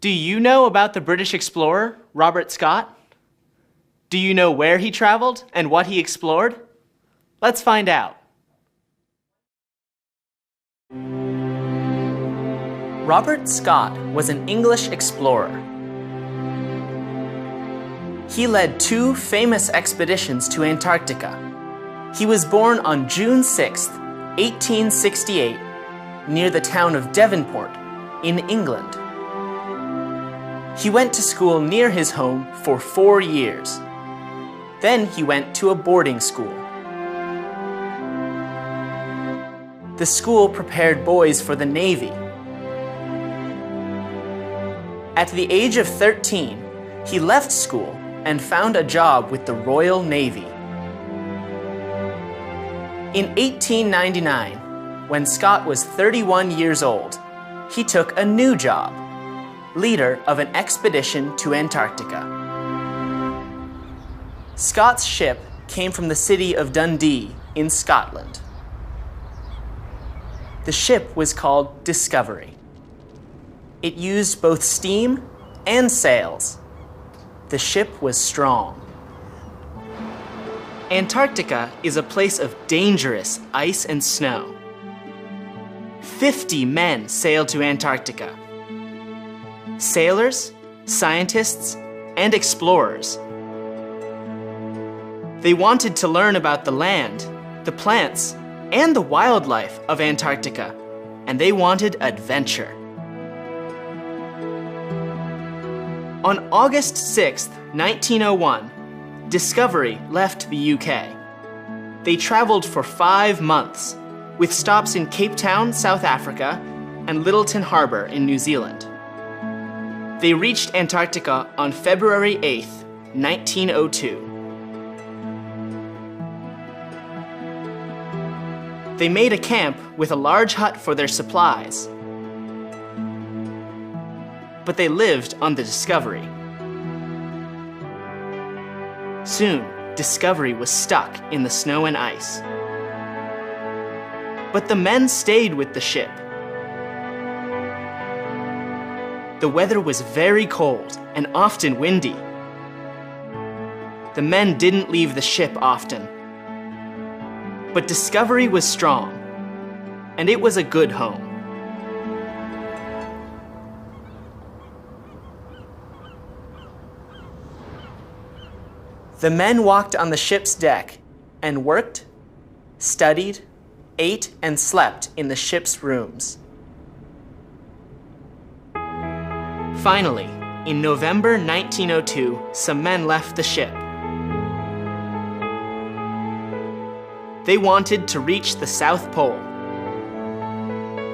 Do you know about the British explorer, Robert Scott? Do you know where he traveled and what he explored? Let's find out. Robert Scott was an English explorer. He led two famous expeditions to Antarctica. He was born on June 6, 1868, near the town of Devonport in England. He went to school near his home for 4 years. Then he went to a boarding school. The school prepared boys for the Navy. At the age of 13, he left school and found a job with the Royal Navy. In 1899, when Scott was 31 years old, he took a new job, leader of an expedition to Antarctica. Scott's ship came from the city of Dundee in Scotland. The ship was called Discovery. It used both steam and sails. The ship was strong. Antarctica is a place of dangerous ice and snow. 50 men sailed to Antarctica. Sailors, scientists, and explorers. They wanted to learn about the land, the plants, and the wildlife of Antarctica, and they wanted adventure. On August 6, 1901, Discovery left the UK. They traveled for 5 months, with stops in Cape Town, South Africa, and Lyttelton Harbour in New Zealand. They reached Antarctica on February 8, 1902. They made a camp with a large hut for their supplies. But they lived on the Discovery. Soon, Discovery was stuck in the snow and ice. But the men stayed with the ship. The weather was very cold and often windy. The men didn't leave the ship often. But Discovery was strong, and it was a good home. The men walked on the ship's deck and worked, studied, ate, and slept in the ship's rooms. Finally, in November 1902, some men left the ship. They wanted to reach the South Pole.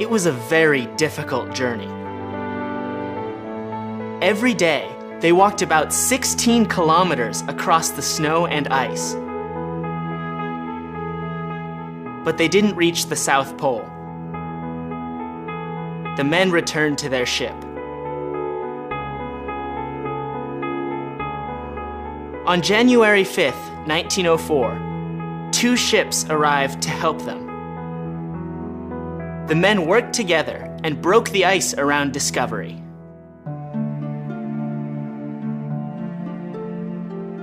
It was a very difficult journey. Every day, they walked about 16 kilometers across the snow and ice. But they didn't reach the South Pole. The men returned to their ship. On January 5th, 1904, 2 ships arrived to help them. The men worked together and broke the ice around Discovery.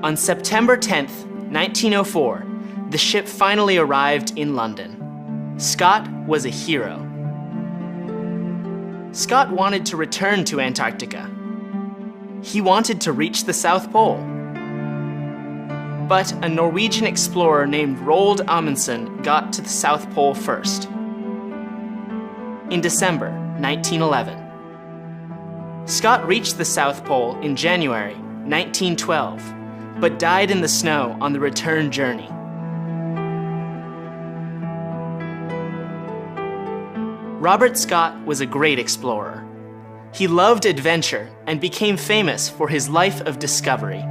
On September 10th, 1904, the ship finally arrived in London. Scott was a hero. Scott wanted to return to Antarctica. He wanted to reach the South Pole. But a Norwegian explorer named Roald Amundsen got to the South Pole first. In December 1911. Scott reached the South Pole in January 1912, but died in the snow on the return journey. Robert Scott was a great explorer. He loved adventure and became famous for his life of discovery.